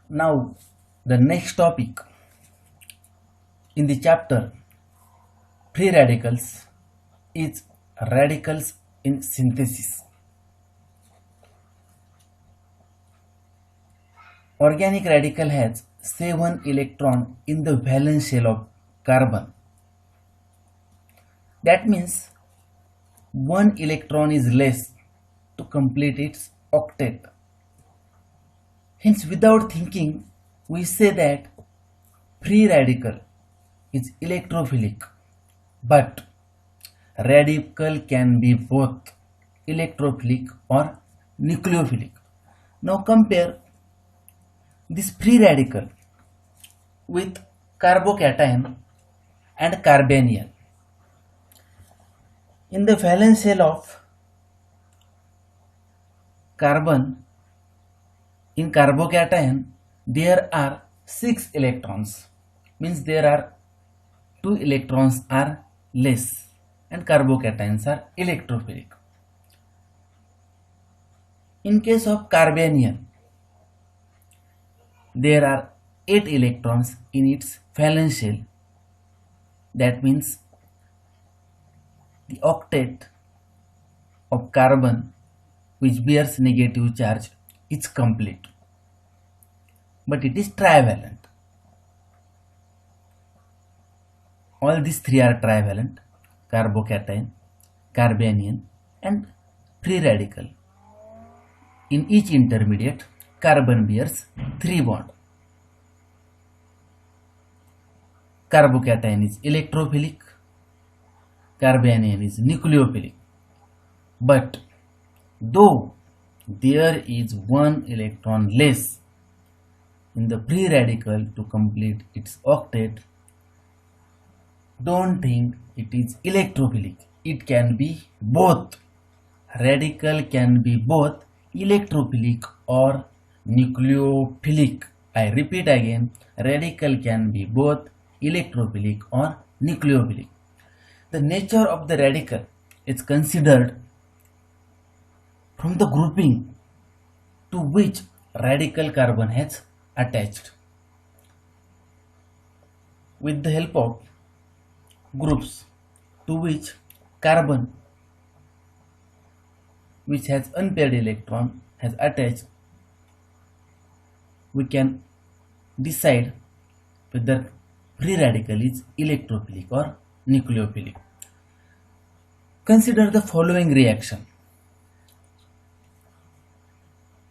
Now, the next topic in the chapter free radicals is radicals in synthesis. Organic radical has 7 electrons in the valence shell of carbon. That means 1 electron is less to complete its octet. Hence, without thinking, we say that free radical is electrophilic, but radical can be both electrophilic or nucleophilic. Now compare this free radical with carbocation and carbanion. In the valence shell of carbon, in carbocation, there are 6 electrons, means there are 2 electrons are less and carbocations are electrophilic. In case of carbanion, there are 8 electrons in its valence shell. That means the octet of carbon which bears negative charge is complete, but it is trivalent. All these three are trivalent: carbocation, carbanion and free radical. In each intermediate, carbon bears 3 bonds. Carbocation is electrophilic, carbanion is nucleophilic. But though there is 1 electron less in the free radical to complete its octet, don't think it is electrophilic. It can be both. Radical can be both electrophilic or nucleophilic. I repeat again, radical can be both electrophilic or nucleophilic. The nature of the radical is considered from the grouping to which radical carbon has attached. With the help of groups to which carbon which has unpaired electron has attached, we can decide whether free radical is electrophilic or nucleophilic. Consider the following reaction.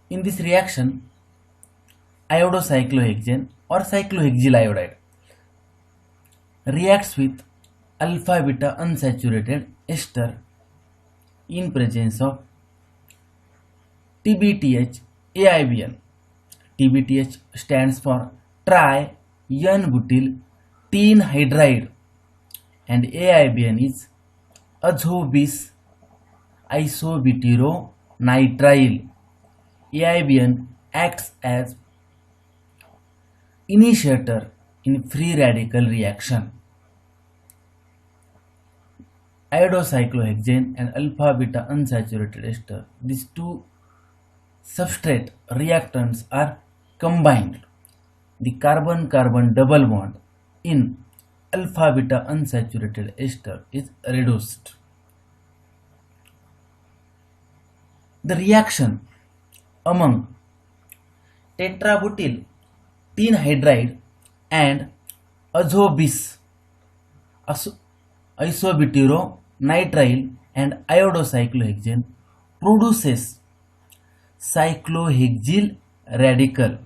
In this reaction, iodocyclohexane or cyclohexyl iodide reacts with alpha beta unsaturated ester in presence of TBTH AIBN. TBTH stands for tri-N-butyl teen hydride and AIBN is azobis isobutyronitrile. AIBN acts as initiator in free radical reaction. Iodocyclohexane and alpha beta unsaturated ester, these two substrate reactants are combined. The carbon-carbon double bond in alpha beta unsaturated ester is reduced. The reaction among tetrabutyl teen hydride and azobis isobutyronitrile and iodocyclohexane produces cyclohexyl radical.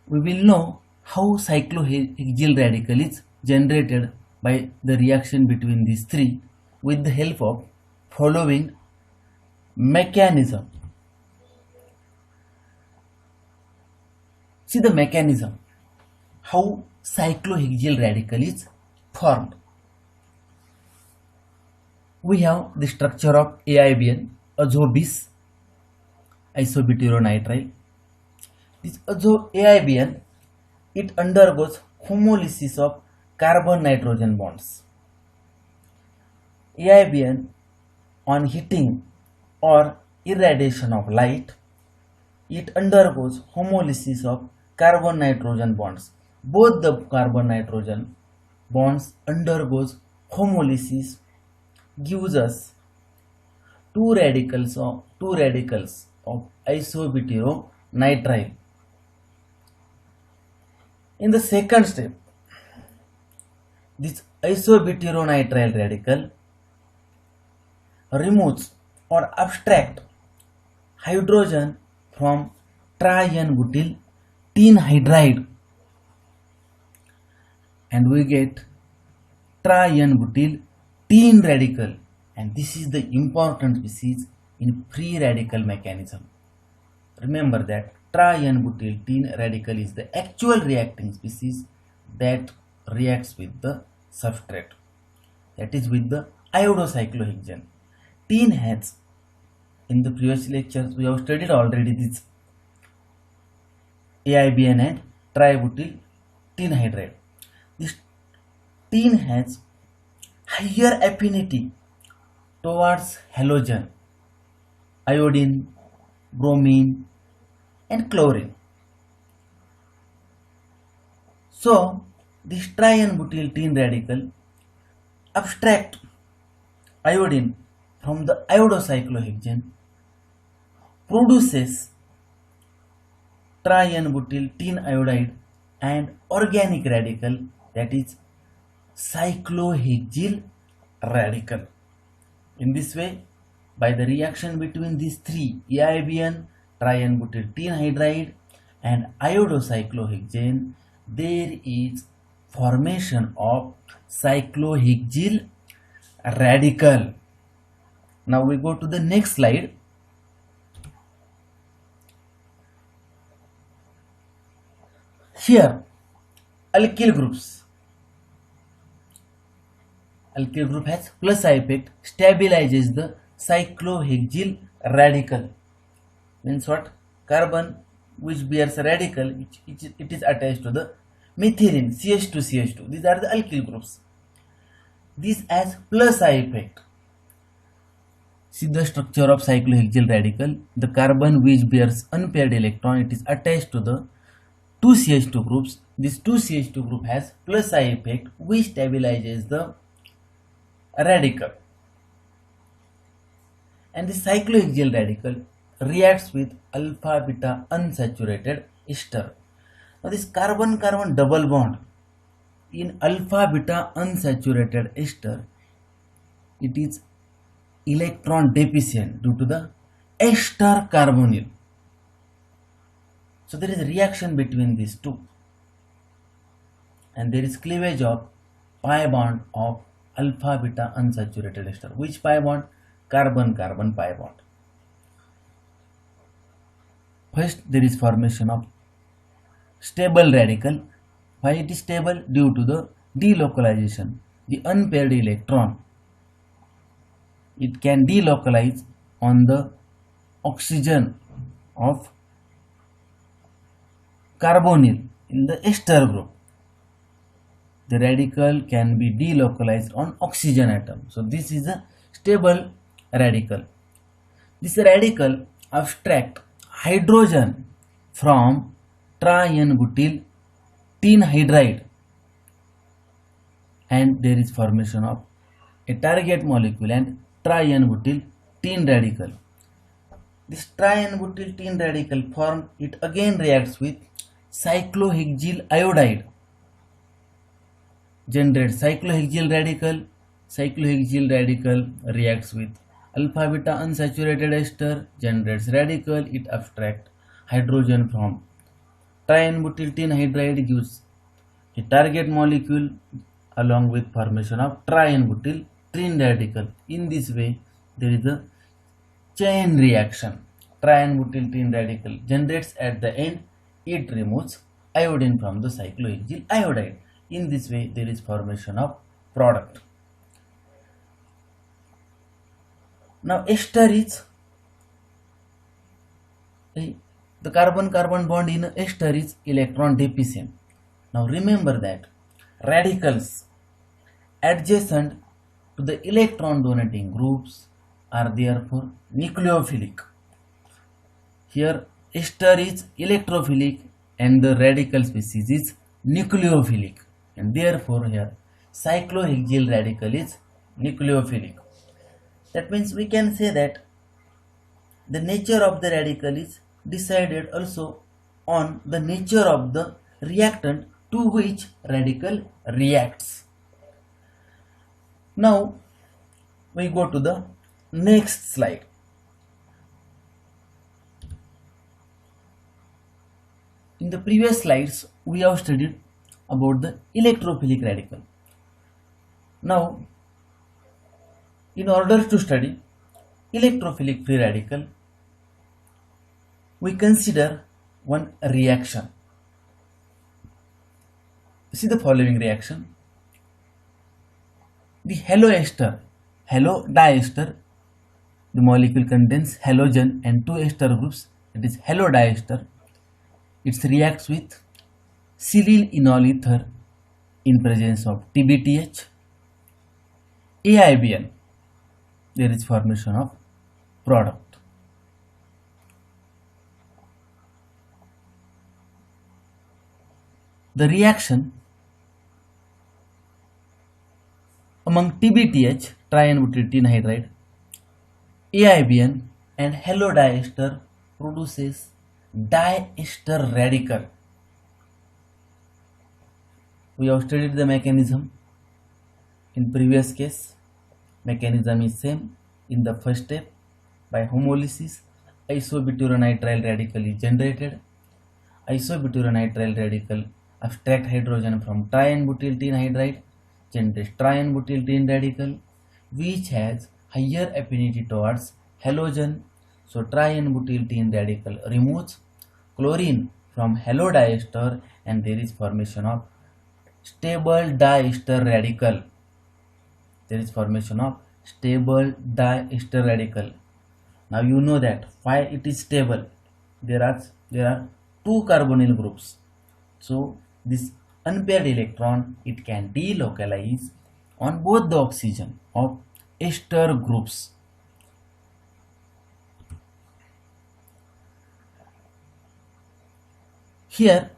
We will know how cyclohexyl radical is generated by the reaction between these three with the help of following mechanism. See the mechanism, how cyclohexyl radical is formed. We have the structure of AIBN, azobis isobutyronitrile. This AIBN, it undergoes homolysis of carbon-nitrogen bonds. AIBN on heating or irradiation of light, it undergoes homolysis of carbon-nitrogen bonds. Both the carbon-nitrogen bonds undergoes homolysis, gives us two radicals of isobutyronitrile. In the second step, this isobutyronitrile radical removes or abstract hydrogen from tri-N-butyl hydride, and we get tri-N-butyl radical, and this is the important species in free radical mechanism. Remember that tri-N-butyl radical is the actual reacting species that reacts with the substrate, that is with the iodocyclohexane. Tin has, in the previous lectures we have studied already this AIBN and tributyl hydride. This tin has higher affinity towards halogen, iodine, bromine and chlorine. So this tri-N-butyl radical abstract iodine from the iodocyclohexane, produces tri-N-butyl iodide and organic radical, that is cyclohexyl radical. In this way, by the reaction between these three, AIBN, tri-N-butyl hydride and iodocyclohexane, there is formation of cyclohexyl radical. Now we go to the next slide. Here, alkyl group has plus I effect, stabilizes the cyclohexyl radical. Means what? Carbon which bears a radical, it is attached to the methylene CH2CH2. These are the alkyl groups. This has plus I effect. See the structure of cyclohexyl radical. The carbon which bears unpaired electron, it is attached to the two CH2 groups. This two CH2 group has plus I effect which stabilizes the radical. And the cyclohexyl radical reacts with alpha beta unsaturated ester. Now this carbon-carbon double bond in alpha beta unsaturated ester, it is electron deficient due to the ester carbonyl. So there is a reaction between these two, and there is cleavage of pi bond of alpha beta unsaturated ester. Which pi bond? Carbon-carbon pi bond. First, there is formation of stable radical. Why it is stable? Due to the delocalization. The unpaired electron, it can delocalize on the oxygen of carbonyl in the ester group. The radical can be delocalized on oxygen atom. So this is a stable radical. This radical abstract hydrogen from tri-N-butyl hydride, and there is formation of a target molecule and tri-N-butyl radical. This tri-N-butyl radical formed, it again reacts with cyclohexyl iodide, generates cyclohexyl radical. Cyclohexyl radical reacts with alpha beta unsaturated ester, generates radical. It abstracts hydrogen from tri-N-butyl hydride, gives a target molecule along with formation of tri-N-butyl radical. In this way, there is a chain reaction. Tri-N-butyl radical generates at the end, it removes iodine from the cyclohexyl iodide. In this way, there is formation of product. Now ester is the carbon-carbon bond in ester is electron deficient. Now remember that radicals adjacent to the electron donating groups are therefore nucleophilic. Here ester is electrophilic and the radical species is nucleophilic, and therefore here cyclohexyl radical is nucleophilic. That means we can say that the nature of the radical is decided also on the nature of the reactant to which radical reacts. Now we go to the next slide. In the previous slides, we have studied about the electrophilic radical. Now, in order to study electrophilic free radical, we consider one reaction. See the following reaction. The haloester, halo diester, the molecule contains halogen and two ester groups, it is halodiester. It reacts with silyl enol ether in presence of TBTH, AIBN. There is formation of product. The reaction among TBTH, triene-butyl hydride, AIBN and halodiester produces diester radical. We have studied the mechanism in previous case. Mechanism is same. In the first step, by homolysis, isobutyronitril radical is generated. Isobutyronitril radical abstract hydrogen from triene-butyl hydride, generates triene-butyl radical, which has higher affinity towards halogen. So triene-butyl radical removes chlorine from halodiester and there is formation of stable diester radical. There is formation of stable diester radical. Now you know that why it is stable. There are two carbonyl groups. So this unpaired electron, it can delocalize on both the oxygen of ester groups. Here,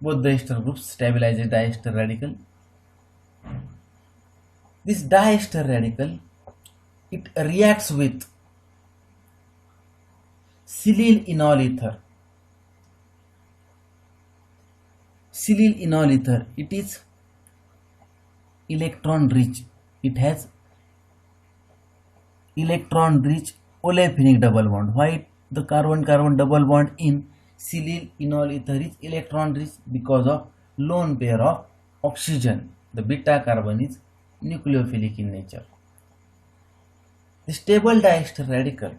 both the ester groups stabilize a diester radical. This diester radical, it reacts with silyl enol ether. Silyl enol ether, it is electron rich. It has electron rich olefinic double bond. Why the carbon-carbon double bond in silyl enol ether is electron rich? Because of lone pair of oxygen. The beta carbon is nucleophilic in nature. The stable diester radical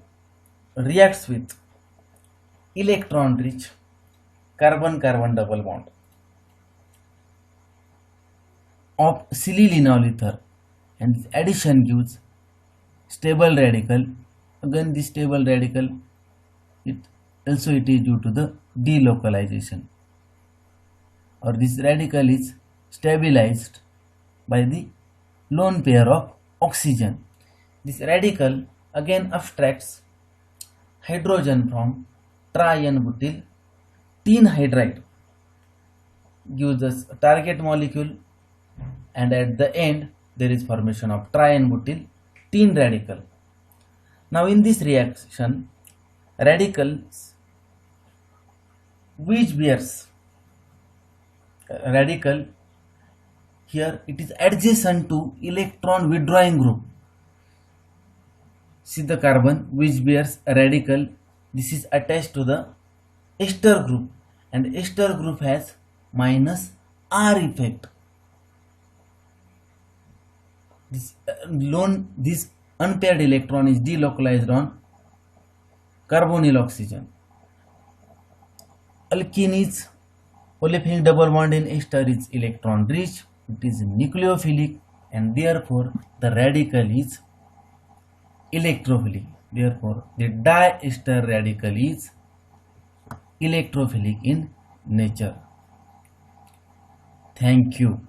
reacts with electron rich carbon-carbon double bond of silyl enol ether, and this addition gives stable radical. Again this stable radical, it is due to the delocalization, or this radical is stabilized by the lone pair of oxygen. This radical again abstracts hydrogen from triene-butyl hydride, gives us a target molecule, and at the end there is formation of triene-butyl radical. Now in this reaction, radicals which bears radical, here it is adjacent to electron withdrawing group. See the carbon which bears a radical, this is attached to the ester group, and ester group has minus R effect. This unpaired electron is delocalized on carbonyl oxygen. Alkene is olefinic double bond in ester is electron rich, it is nucleophilic, and therefore the radical is electrophilic. Therefore the diester radical is electrophilic in nature. Thank you.